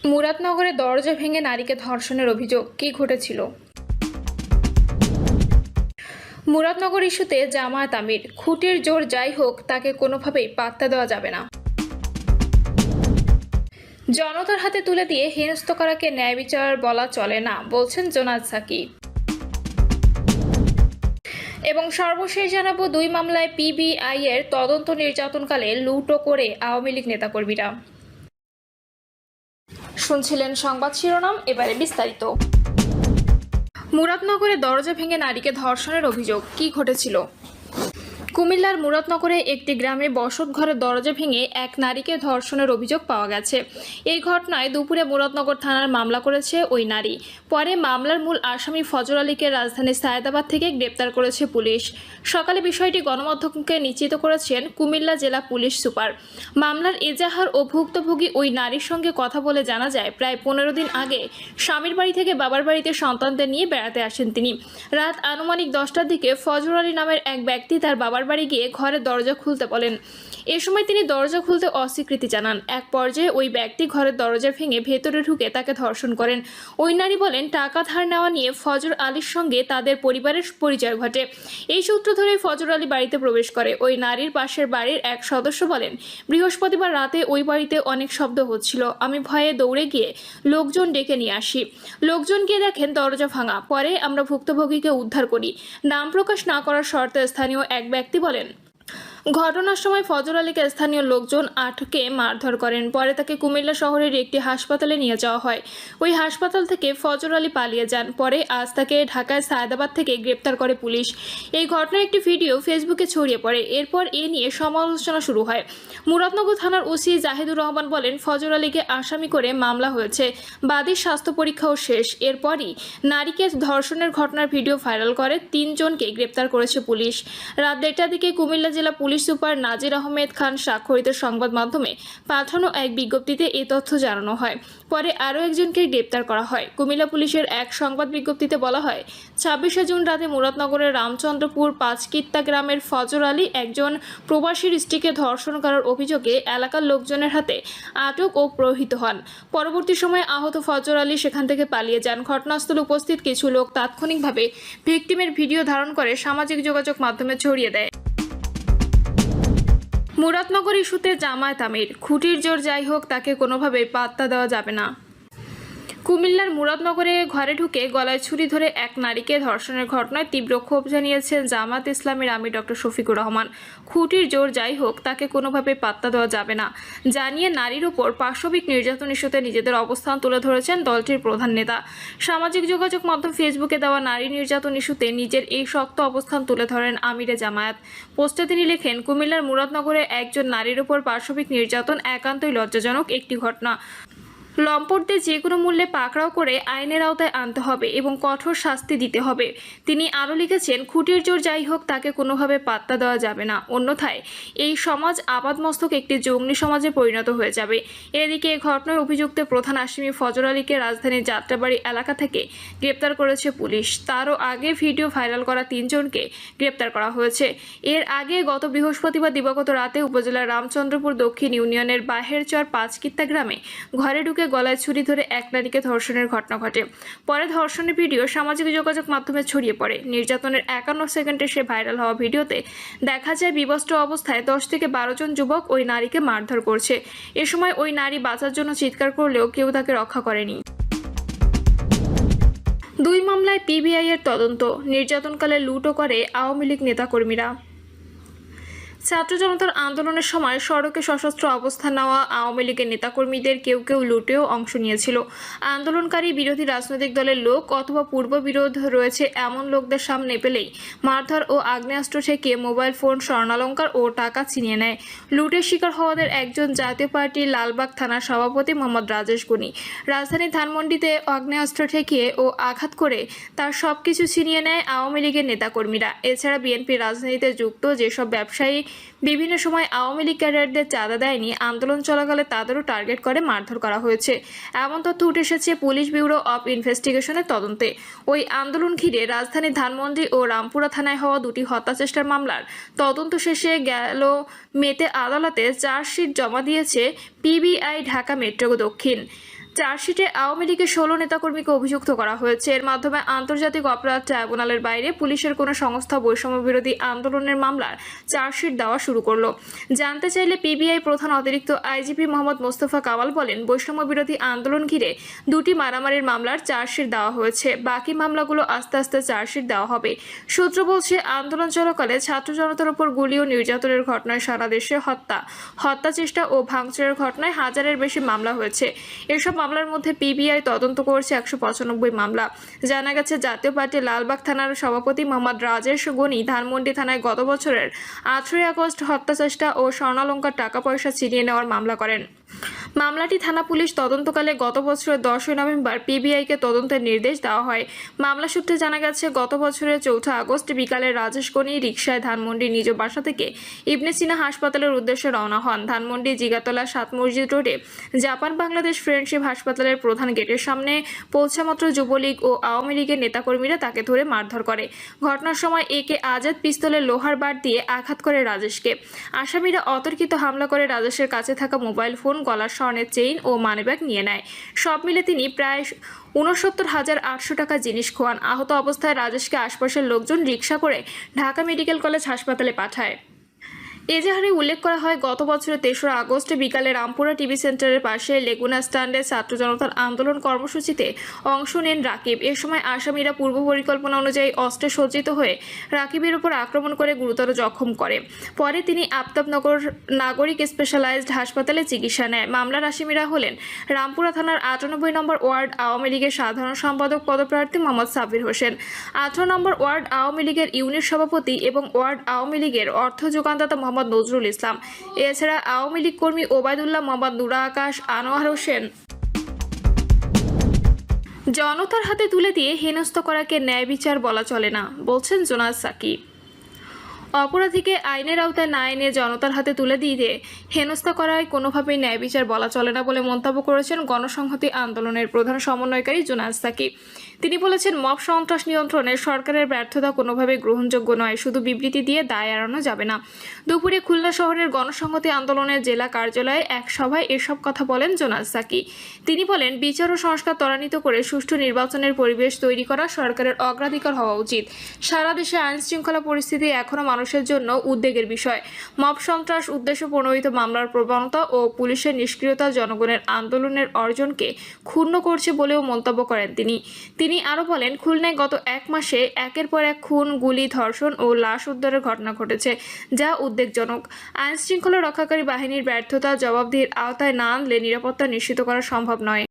মুরাদনগরে দরজা ভেঙে নারীকে ধর্ষণের অভিযোগ, কী ঘটেছিল? মুরাদনগর ইস্যুতে জামায়াত আমির, খুঁটির জোর যাই হোক তাকে কোনোভাবেই পাত্তা দেওয়া যাবে না। জনতার হাতে তুলে দিয়ে হেনস্থ করাকে ন্যায় বিচার বলা চলে না, বলছেন জোনায়েদ সাকি। এবং সর্বশেষ জানাবো, 2 মামলায় পিবিআই এর তদন্ত নির্যাতনকালে লুটও করে আওয়ামী লীগ নেতাকর্মীরা। শুনছিলেন সংবাদ শিরোনাম, এবারে বিস্তারিত। মুরাদনগরে দরজা ভেঙে নারীকে ধর্ষণের অভিযোগ, কী ঘটেছিল? কুমিল্লার মুরাদনগরে একটি গ্রামে বসত ঘরের দরজা ভেঙে এক নারীকে ধর্ষণের অভিযোগ পাওয়া গেছে। এই ঘটনায় দুপুরে মুরাদনগর থানার মামলা করেছে ওই নারী। পরে মামলার মূল আসামি ফজর আলীকে রাজধানীর সায়েদাবাদ থেকে গ্রেপ্তার করেছে পুলিশ। সকালে বিষয়টি গণমাধ্যমকে নিশ্চিত করেছেন কুমিল্লা জেলা পুলিশ সুপার। মামলার এজাহার ও ভুক্তভোগী ওই নারীর সঙ্গে কথা বলে জানা যায়, প্রায় 15 দিন আগে স্বামীর বাড়ি থেকে বাবার বাড়িতে সন্তানদের নিয়ে বেড়াতে আসেন তিনি। রাত আনুমানিক 10টার দিকে ফজর আলী নামের এক ব্যক্তি তার বাবার বাড়ি গিয়ে ঘরের দরজা খুলতে বলেন। এ সময় তিনি দরজা খুলতে অস্বীকৃতি জানান। এক পর্যায়ে ওই ব্যক্তি ঘরের দরজা ভেঙে ভেতরে ঢুকে তাকে ধর্ষণ করেন। ওই নারী বলেন, টাকা ধার নেওয়া নিয়ে ফজর আলীর সঙ্গে তাদের পরিবারের পরিচয় ঘটে। এই সূত্র ধরে ফজর আলী বাড়িতে প্রবেশ করে। ওই নারীর পাশের বাড়ির এক সদস্য বলেন, বৃহস্পতিবার রাতে ওই বাড়িতে অনেক শব্দ হচ্ছিল। আমি ভয়ে দৌড়ে গিয়ে লোকজন ডেকে নিয়ে আসি। লোকজন গিয়ে দেখেন দরজা ভাঙা। পরে আমরা ভুক্তভোগীকে উদ্ধার করি। নাম প্রকাশ না করার শর্তে স্থানীয় এক ব্যক্তি বলেন, ঘটনার সময় ফজর আলীকে স্থানীয় লোকজন আটকে মারধর করেন। পরে তাকে কুমিল্লা শহরের একটি হাসপাতালে নিয়ে যাওয়া হয়। ওই হাসপাতাল থেকে ফজর আলী পালিয়ে যান। পরে আজ তাকে ঢাকায় সায়েদাবাদ থেকে গ্রেপ্তার করে পুলিশ। এই ঘটনার একটি ভিডিও ফেসবুকে ছড়িয়ে পড়ে। এরপর এ নিয়ে সমালোচনা শুরু হয়। মুরাদনগর থানার ওসি জাহিদুর রহমান বলেন, ফজর আলীকে আসামি করে মামলা হয়েছে, বাদীর স্বাস্থ্য পরীক্ষাও শেষ। এরপরই নারীকে ধর্ষণের ঘটনার ভিডিও ভাইরাল করে 3 জনকে গ্রেপ্তার করেছে পুলিশ। রাত 1টার দিকে কুমিল্লা জেলা পুলিশ সুপার নাজির আহমেদ খান স্বাক্ষরিত সংবাদ মাধ্যমে পাঠানো এক বিজ্ঞপ্তিতে এ তথ্য জানানো হয়। পরে আরও একজনকে গ্রেপ্তার করা হয়। কুমিল্লা পুলিশের এক সংবাদ বিজ্ঞপ্তিতে বলা হয়, 26শে জুন রাতে মুরাদনগরের রামচন্দ্রপুর 5 কিত্তা গ্রামের ফজর আলী একজন প্রবাসীর স্ত্রীকে ধর্ষণ করার অভিযোগে এলাকার লোকজনের হাতে আটক ও প্রহৃত হন। পরবর্তী সময়ে আহত ফজর আলী সেখান থেকে পালিয়ে যান। ঘটনাস্থলে উপস্থিত কিছু লোক তাৎক্ষণিকভাবে ভিকটিমের ভিডিও ধারণ করে সামাজিক যোগাযোগ মাধ্যমে ছড়িয়ে দেয়। মুরাদনগর ইস্যুতে জামায়াত আমির, খুঁটির জোর যাই হোক তাকে কোনোভাবেই পাত্তা দেওয়া যাবে না। কুমিল্লার মুরাদনগরে ঘরে ঢুকে গলায় ছুরি ধরে এক নারীকে ধর্ষণের ঘটনায় তীব্র ক্ষোভ জানিয়েছেন জামায়াত ইসলামীর আমির ডক্টর শফিকুর রহমান। খুঁটির জোর যাই হোক তাকে কোনোভাবে পাত্তা দেওয়া যাবে না জানিয়ে নারীর ওপর পাশবিক নির্যাতন ইস্যুতে নিজেদের অবস্থান তুলে ধরেছেন দলটির প্রধান নেতা। সামাজিক যোগাযোগ মাধ্যম ফেসবুকে দেওয়া নারী নির্যাতন ইস্যুতে নিজের এই শক্ত অবস্থান তুলে ধরেন আমিরে জামায়াত। পোস্টে তিনি লেখেন, কুমিল্লার মুরাদনগরে একজন নারীর ওপর পাশবিক নির্যাতন একান্তই লজ্জাজনক একটি ঘটনা। লম্পটদের যে কোনো মূল্যে পাকড়াও করে আইনের আওতায় আনতে হবে এবং কঠোর শাস্তি দিতে হবে। তিনি আরও লিখেছেন, খুঁটির জোর যাই হোক তাকে কোনোভাবে পাত্তা দেওয়া যাবে না, অন্যথায় এই সমাজ আপাদমস্তক একটি জঙ্গলি সমাজে পরিণত হয়ে যাবে। এদিকে এই ঘটনায় অভিযুক্ত প্রধান আসামি ফজর আলীকে রাজধানীর যাত্রাবাড়ি এলাকা থেকে গ্রেপ্তার করেছে পুলিশ। তারও আগে ভিডিও ভাইরাল করা 3 জনকে গ্রেপ্তার করা হয়েছে। এর আগে গত বৃহস্পতিবার দিবাগত রাতে উপজেলার রামচন্দ্রপুর দক্ষিণ ইউনিয়নের বাহেরচর 5 কিত্তা গ্রামে ঘরে ঢুকে গলায় ছুরি ধরে এক নারীকে ধর্ষণের ঘটনা ঘটে। পরে ধর্ষণের ভিডিও সামাজিক যোগাযোগ মাধ্যমে ছড়িয়ে পড়ে। নির্যাতনের 51 সেকেন্ডে সে ভাইরাল হওয়া ভিডিওতে দেখা যায় বিবস্ত্র অবস্থায় 10 থেকে 12 জন যুবক ওই নারীকে মারধর করছে। এ সময় ওই নারী বাঁচার জন্য চিৎকার করলেও কেউ তাকে রক্ষা করেনি। 2 মামলায় পিবিআই এর তদন্ত, নির্যাতনকালে লুটও করে আওয়ামী লীগ নেতাকর্মীরা। ছাত্র জনতার আন্দোলনের সময় সড়কে সশস্ত্র অবস্থান নেওয়া আওয়ামী লীগের নেতাকর্মীদের কেউ কেউ লুটেও অংশ নিয়েছিল। আন্দোলনকারী বিরোধী রাজনৈতিক দলের লোক অথবা পূর্ব বিরোধ রয়েছে এমন লোকদের সামনে পেলেই মারধর ও আগ্নেয়াস্ত্র থেকে মোবাইল ফোন, স্বর্ণালংকার ও টাকা ছিনিয়ে নেয়। লুটের শিকার হওয়াদের একজন জাতীয় পার্টির লালবাগ থানার সভাপতি মোহাম্মদ রাজেশ গনি। রাজধানীর ধানমন্ডিতে আগ্নেয়াস্ত্র ঠেকিয়ে ও আঘাত করে তার সবকিছু ছিনিয়ে নেয় আওয়ামী লীগের নেতাকর্মীরা। এছাড়া বিএনপির রাজনীতিতে যুক্ত যেসব ব্যবসায়ী বিভিন্ন সময় আওয়ামী লীগ ক্যাডারদের চাঁদা দেয়নি, আন্দোলন চলাকালে তাদেরও টার্গেট করে মারধর করা হয়েছে। এমন তথ্য উঠে এসেছে পুলিশ ব্যুরো অব ইনভেস্টিগেশনের তদন্তে। ওই আন্দোলন ঘিরে রাজধানীর ধানমন্ডি ও রামপুরা থানায় হওয়া 2টি হত্যাচেষ্টার মামলার তদন্ত শেষে গেল মেতে আদালতে চার্জশিট জমা দিয়েছে পিবিআই ঢাকা মেট্রো দক্ষিণ। চার্জশিটে আওয়ামী লীগের 16 নেতাকর্মীকে অভিযুক্ত করা হয়েছে। এর মাধ্যমে আন্তর্জাতিক অপরাধ ট্রাইব্যুনালের বাইরে পুলিশের কোনো সংস্থা বৈষম্য বিরোধী আন্দোলনের মামলার চার্জশিট দেওয়া শুরু করলো। জানতে চাইলে পিবিআই প্রধান অতিরিক্ত আইজিপি মোহাম্মদ মোস্তফা কামাল বলেন, বৈষম্য বিরোধী আন্দোলন ঘিরে 2টি মারামারির মামলার চার্জশিট দেওয়া হয়েছে। বাকি মামলাগুলো আস্তে আস্তে চার্জশিট দেওয়া হবে। সূত্র বলছে, আন্দোলন চলাকালে ছাত্র জনতার উপর গুলি ও নির্যাতনের ঘটনায় সারা দেশে হত্যা চেষ্টা ও ভাঙচুরের ঘটনায় হাজারের বেশি মামলা হয়েছে। এসব মামলার মধ্যে পিবিআই তদন্ত করছে 195 মামলা। জানা গেছে, জাতীয় পার্টি লালবাগ থানার সভাপতি মোহাম্মদ রাজেশ গনি ধানমন্ডি থানায় গত বছরের 18 আগস্ট হত্যা চেষ্টা ও স্বর্ণালংকার টাকা পয়সা ছিনিয়ে নেওয়ার মামলা করেন। মামলাটি থানা পুলিশ তদন্তকালে গত বছরের 10 নভেম্বর পিবিআইকে তদন্তের নির্দেশ দেওয়া হয়। মামলা সূত্রে জানা গেছে, গত বছরের 4 আগস্ট বিকালে রাজেশ গনি রিকশায় ধানমন্ডি নিজ বাসা থেকে ইবনে সিনা হাসপাতালের উদ্দেশ্যে রওনা হন। ধানমন্ডি জিগাতলা 7 মসজিদ রোডে জাপান বাংলাদেশ ফ্রেন্ডশিপ হাসপাতালের প্রধান গেটের সামনে পৌঁছামাত্র যুবলীগ ও আওয়ামী লীগের নেতাকর্মীরা তাকে ধরে মারধর করে। ঘটনার সময় একে আজাদ পিস্তলের লোহার বার দিয়ে আঘাত করে রাজেশকে। আসামিরা অতর্কিত হামলা করে রাজেশের কাছে থাকা মোবাইল ফোন, গলার স্বর্ণের চেইন ও মানিব্যাগ নিয়ে নেয়। সব মিলে তিনি প্রায় 69,800 টাকা জিনিস খোয়ান। আহত অবস্থায় রাজেশকে আশপাশের লোকজন রিকশা করে ঢাকা মেডিকেল কলেজ হাসপাতালে পাঠায়। এজাহারে উল্লেখ করা হয়, গত বছরের 3 আগস্ট বিকালে রামপুরা টিভি সেন্টারের পাশে লেগুনা স্ট্যান্ডে ছাত্র জনতার আন্দোলন কর্মসূচিতে অংশ নেন রাকিব। এ সময় আসামিরা পূর্ব পরিকল্পনা অনুযায়ী অস্ত্রে সজ্জিত হয়ে রাকিবের উপর আক্রমণ করে গুরুতর জখম করে। পরে তিনি আফতাবনগর নাগরিক স্পেশালাইজড হাসপাতালে চিকিৎসা নেয়। মামলার আসামিরা হলেন রামপুরা থানার 98 নম্বর ওয়ার্ড আওয়ামী লীগের সাধারণ সম্পাদক পদপ্রার্থী মোহাম্মদ সাব্বির হোসেন, 18 নম্বর ওয়ার্ড আওয়ামী লীগের ইউনিট সভাপতি এবং ওয়ার্ড আওয়ামী লীগের অর্থ যোগানদাতা মোহাম্মদ নজরুল ইসলাম। এছাড়া আওয়ামী লীগ কর্মী ওবায়দুল্লাহ, মোহাম্মদ নুরা আকাশ, আনোয়ার হোসেন। জনতার হাতে তুলে দিয়ে হেনস্থা করাকে ন্যায় বিচার বলা চলে না, বলছেন জোনায়েদ সাকি। অপরাধীকে আইনের আওতায় না এনে জনতার হাতে তুলে দিয়ে হেনস্থা করায় কোনোভাবেই ন্যায় বিচার বলা চলে না বলে মন্তব্য করেছেন গণসংহতি আন্দোলনের প্রধান সমন্বয়কারী জোনায়েদ সাকি। তিনি বলেছেন, মব সন্ত্রাস নিয়ন্ত্রণে সরকারের ব্যর্থতা কোনোভাবেই গ্রহণযোগ্য নয়। শুধু বিবৃতি দিয়ে দায় এড়ানো যাবে না। দুপুরে খুলনা শহরের গণসংহতি আন্দোলনের জেলা কার্যালয়ে এক সভায় এসব কথা বলেন জোনায়েদ সাকি। তিনি বলেন, বিচার ও সংস্কার ত্বরান্বিত করে সুষ্ঠু নির্বাচনের পরিবেশ তৈরি করা সরকারের অগ্রাধিকার হওয়া উচিত। সারা দেশে আইন শৃঙ্খলা পরিস্থিতি এখনও মানুষের জন্য উদ্বেগের বিষয়। মব সন্ত্রাস, উদ্দেশ্য প্রণোদিত মামলার প্রবণতা ও পুলিশের নিষ্ক্রিয়তা জনগণের আন্দোলনের অর্জনকে ক্ষুণ্ণ করছে বলেও মন্তব্য করেন তিনি আরও বলেন, খুলনায় গত 1 মাসে একের পর এক খুন, গুলি, ধর্ষণ ও লাশ উদ্ধারের ঘটনা ঘটেছে, যা উদ্বেগজনক। আইন শৃঙ্খলা রক্ষাকারী বাহিনীর ব্যর্থতা জবাবদিহির আওতায় না আনলে নিরাপত্তা নিশ্চিত করা সম্ভব নয়।